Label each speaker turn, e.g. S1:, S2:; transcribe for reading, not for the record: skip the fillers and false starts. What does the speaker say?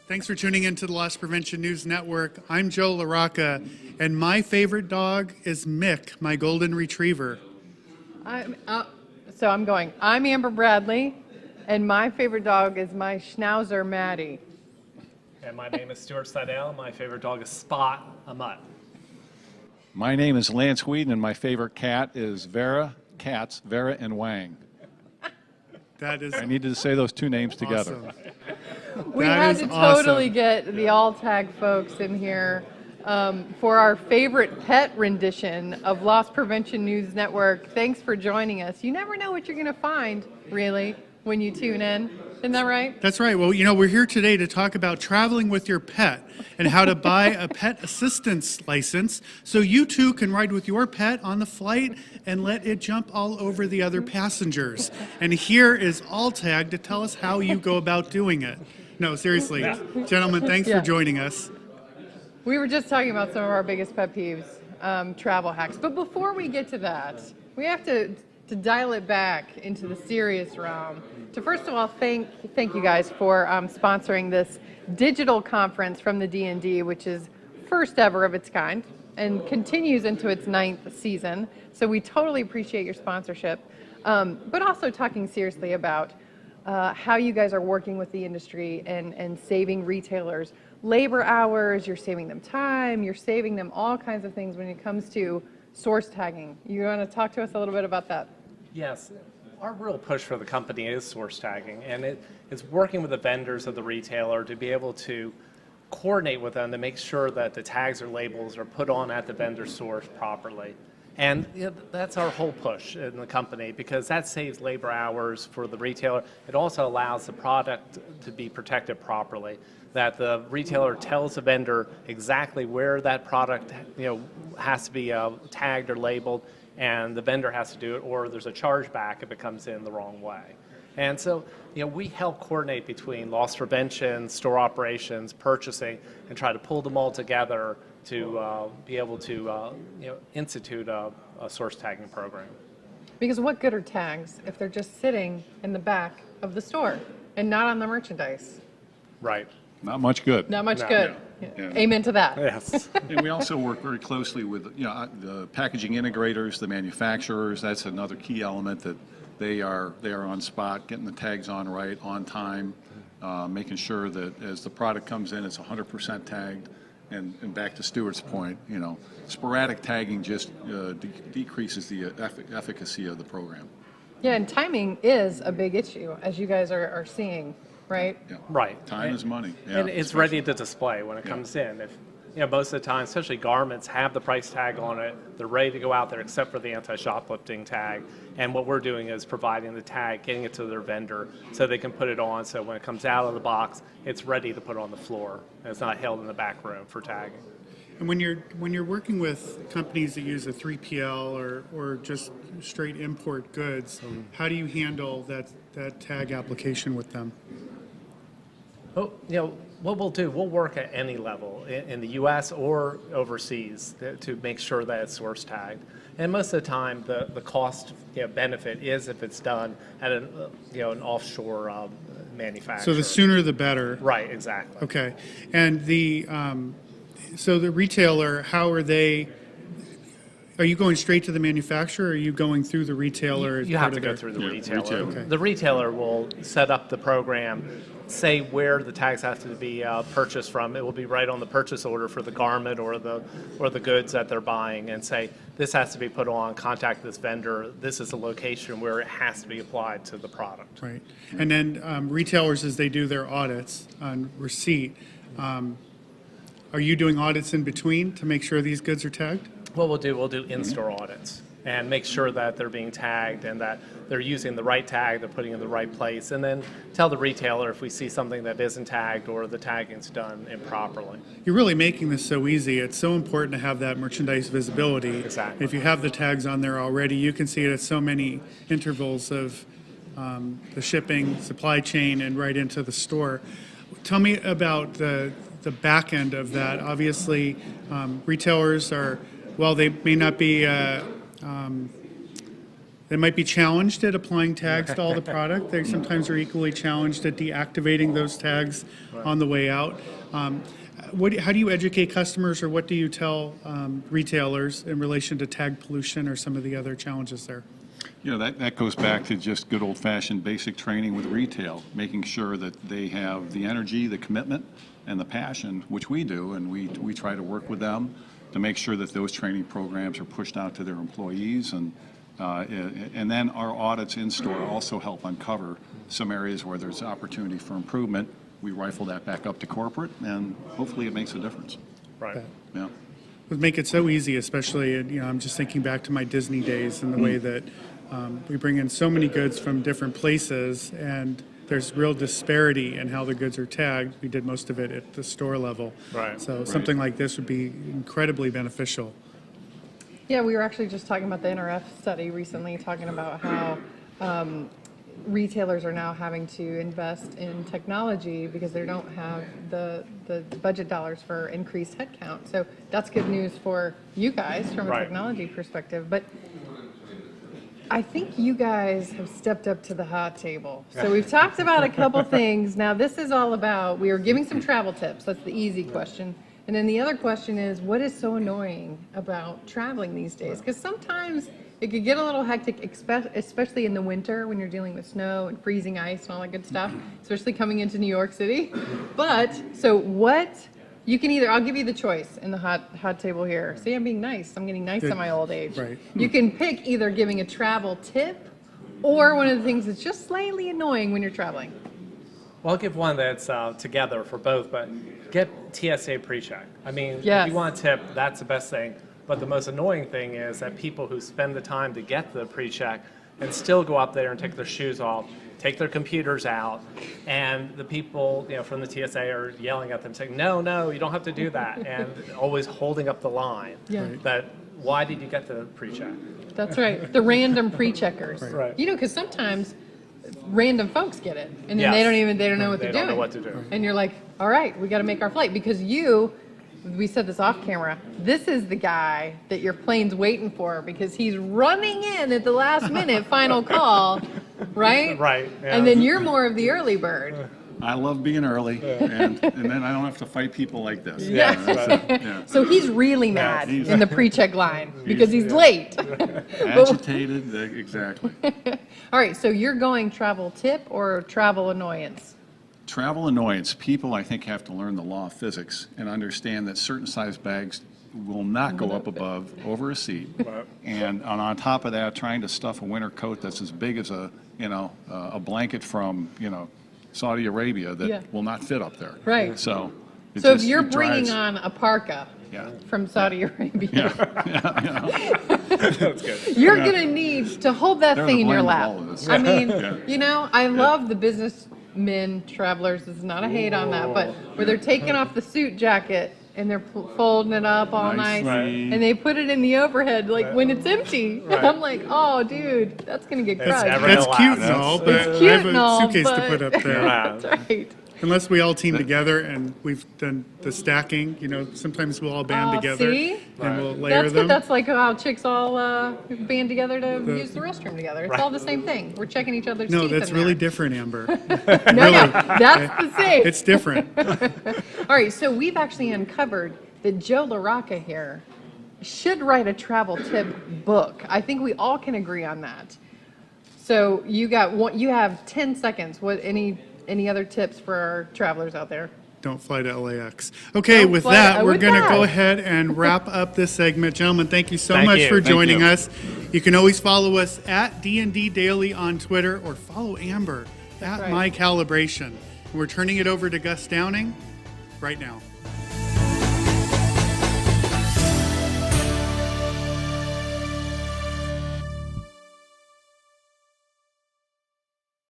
S1: Thanks for tuning into the Loss Prevention News Network. I'm Joe LaRocca, and my favorite dog is Mick, my golden retriever.
S2: I'm Amber Bradley, and my favorite dog is my Schnauzer, Maddie.
S3: And my name is Stuart Seidel. My favorite dog is Spot, a mutt.
S4: My name is Lance Whedon, and my favorite cat is Vera and Wang.
S1: That is
S4: I needed to say those two names together.
S1: awesome.
S2: We
S1: That
S2: had
S1: is
S2: to totally
S1: awesome.
S2: get the All-Tag folks in here for our favorite pet rendition of Loss Prevention News Network. Thanks for joining us. You never know what you're going to find, really, when you tune in. Isn't that right?
S1: That's right. Well, we're here today to talk about traveling with your pet and how to buy a pet assistance license so you too can ride with your pet on the flight and let it jump all over the other passengers. And here is All-Tag to tell us how you go about doing it. No, seriously. Gentlemen, thanks for joining us.
S2: We were just talking about some of our biggest pet peeves, travel hacks. But before we get to that, we have to dial it back into the serious realm. To first of all, thank you guys for sponsoring this digital conference from the D&D, which is first ever of its kind and continues into its 9th season. So we totally appreciate your sponsorship, but also talking seriously about how you guys are working with the industry and saving retailers labor hours. You're saving them time, you're saving them all kinds of things when it comes to source tagging. You want to talk to us a little bit about that?
S3: Yes, our real push for the company is source tagging, and it's working with the vendors of the retailer to be able to coordinate with them to make sure that the tags or labels are put on at the vendor source properly. And that's our whole push in the company, because that saves labor hours for the retailer. It also allows the product to be protected properly, that the retailer tells the vendor exactly where that product has to be tagged or labeled, and the vendor has to do it, or there's a chargeback if it comes in the wrong way. And so, we help coordinate between loss prevention, store operations, purchasing, and try to pull them all together to be able to institute a source tagging program.
S2: Because what good are tags if they're just sitting in the back of the store and not on the merchandise?
S3: Right.
S4: Not much good.
S2: Not much
S3: No.
S2: good.
S4: Yeah.
S2: Amen to that.
S3: Yes.
S4: And we also work very closely with the packaging integrators, the manufacturers. That's another key element, that they are on spot, getting the tags on right, on time, making sure that as the product comes in, it's 100% tagged. And back to Stuart's point, sporadic tagging just decreases the efficacy of the program.
S2: Yeah, and timing is a big issue, as you guys are seeing, right?
S4: Yeah.
S3: Right.
S4: Time is money. Yeah,
S3: And it's ready to display when it comes in. If most of the time, especially garments, have the price tag on it. They're ready to go out there, except for the anti-shoplifting tag. And what we're doing is providing the tag, getting it to their vendor, so they can put it on. So when it comes out of the box, it's ready to put on the floor. And it's not held in the back room for tagging.
S1: And when you're working with companies that use a 3PL or just straight import goods, how do you handle that tag application with them?
S3: Well, what we'll do, we'll work at any level in the U.S. or overseas to make sure that it's source tagged. And most of the time, the cost benefit is if it's done at an offshore manufacturer.
S1: So the sooner the better.
S3: Right, exactly.
S1: Okay. And so the retailer, are you going straight to the manufacturer, or are you going through the retailer?
S3: You have to go through the retailer.
S4: retailer.
S1: Okay.
S3: The retailer will set up the program, say where the tags have to be purchased from. It will be right on the purchase order for the garment or the goods that they're buying, and say this has to be put on, contact this vendor, this is the location where it has to be applied to the product.
S1: Right. And then retailers, as they do their audits on receipt, are you doing audits in between to make sure these goods are tagged?
S3: What we'll do in-store audits and make sure that they're being tagged and that they're using the right tag, they're putting it in the right place, and then tell the retailer if we see something that isn't tagged or the tagging's done improperly.
S1: You're really making this so easy. It's so important to have that merchandise visibility.
S3: Exactly.
S1: If you have the tags on there already, you can see it at so many intervals of the shipping, supply chain, and right into the store. Tell me about the back end of that. Obviously, retailers are, while they may not be They might be challenged at applying tags to all the product. They sometimes are equally challenged at deactivating those tags on the way out. How do you educate customers, or what do you tell retailers in relation to tag pollution or some of the other challenges there?
S4: That goes back to just good old-fashioned basic training with retail, making sure that they have the energy, the commitment, and the passion, which we do, and we try to work with them to make sure that those training programs are pushed out to their employees. And then our audits in-store also help uncover some areas where there's opportunity for improvement. We rifle that back up to corporate, and hopefully it makes a difference.
S3: Right.
S4: Yeah.
S1: Would make it so easy, especially, I'm just thinking back to my Disney days and the way that we bring in so many goods from different places, and there's real disparity in how the goods are tagged. We did most of it at the store level.
S3: Right.
S1: So something like this would be incredibly beneficial.
S2: Yeah, we were actually just talking about the NRF study recently, talking about how retailers are now having to invest in technology because they don't have the budget dollars for increased headcount. So that's good news for you guys from a
S3: Right.
S2: technology perspective. But I think you guys have stepped up to the hot table. So we've talked about a couple things. Now this is all about, we are giving some travel tips. That's the easy question. And then the other question is, what is so annoying about traveling these days? Because sometimes it could get a little hectic, especially in the winter when you're dealing with snow and freezing ice and all that good stuff, especially coming into New York City. But, so what, you can either, I'll give you the choice in the hot table here. See, I'm being nice. I'm getting nice
S1: Good.
S2: at my old age.
S1: Right.
S2: You can pick either giving a travel tip or one of the things that's just slightly annoying when you're traveling.
S3: Well, I'll give one that's together for both, but get TSA pre-check. I mean,
S2: Yes.
S3: if you want a tip, that's the best thing. But the most annoying thing is that people who spend the time to get the pre-check and still go up there and take their shoes off, take their computers out, and the people from the TSA are yelling at them saying, no, you don't have to do that, and always holding up the line.
S2: Yeah. Right.
S3: That, why did you get the pre-check?
S2: That's right. The random pre-checkers.
S3: Right.
S2: Because sometimes random folks get it, and then
S3: Yes.
S2: they don't know what
S3: They
S2: they're
S3: don't know
S2: doing.
S3: what to do.
S2: And you're like, all right, we got to make our flight because we said this off camera. This is the guy that your plane's waiting for because he's running in at the last minute, final call, right?
S3: Right, yeah.
S2: And then you're more of the early bird.
S4: I love being early, and then I don't have to fight people like this.
S2: Yeah.
S4: Yeah.
S2: So he's really mad
S4: he's-
S2: in the pre-check line because he's late.
S4: Agitated, exactly.
S2: All right, so you're going travel tip or travel annoyance?
S4: Travel annoyance. People, I think, have to learn the law of physics and understand that certain size bags will not go up above over a seat.
S3: Right.
S4: And on top of that, trying to stuff a winter coat that's as big as a blanket from, Saudi Arabia that
S2: Yeah.
S4: will not fit up there.
S2: Right.
S4: So. it
S2: So if
S4: just-
S2: you're
S4: it
S2: bringing
S4: drives-
S2: on a parka
S4: Yeah.
S2: from Saudi Arabia,
S3: That's good.
S2: you're going to need to hold that
S4: They're
S2: thing
S4: to
S2: in your
S4: blame with
S2: lap.
S4: all of this.
S2: I mean,
S4: Yeah.
S2: I love the businessmen, travelers. This is not a hate on that, but where they're taking off the suit jacket and they're folding it up all nice,
S4: Nicely.
S2: and they put it in the overhead like when it's empty.
S3: Right.
S2: I'm like, oh, dude, that's going to get
S3: It's
S2: crushed.
S3: never
S1: That's
S3: gonna
S1: cute
S3: last.
S1: and all, but
S2: It's
S1: I
S2: cute
S1: have
S2: and all,
S1: a suitcase to
S2: but-
S1: put up there.
S3: Yeah.
S2: That's right.
S1: Unless we all team together and we've done the stacking, sometimes we'll all band
S2: Oh,
S1: together
S2: see?
S1: and we'll layer
S2: That's
S1: them.
S2: good. That's like how chicks all band together to use the restroom together. It's all the same thing. We're checking each other's
S1: No,
S2: teeth
S1: that's
S2: in
S1: really
S2: there.
S1: different, Amber.
S2: No, that's the same.
S1: It's different.
S2: All right, so we've actually uncovered that Joe LaRocca here should write a travel tip book. I think we all can agree on that. So you have 10 seconds. What any other tips for our travelers out there?
S1: Don't fly to LAX. Okay,
S2: Don't
S1: with
S2: fly
S1: that,
S2: to-
S1: we're
S2: with
S1: going to
S2: that.
S1: go ahead and wrap up this segment. Gentlemen, thank you so
S3: Thank
S1: much
S3: you.
S1: for
S3: Thank
S1: joining
S4: you.
S1: us. You can always follow us at D&D Daily on Twitter or follow Amber at
S2: right.
S1: My Calibration. We're turning it over to Gus Downing right now.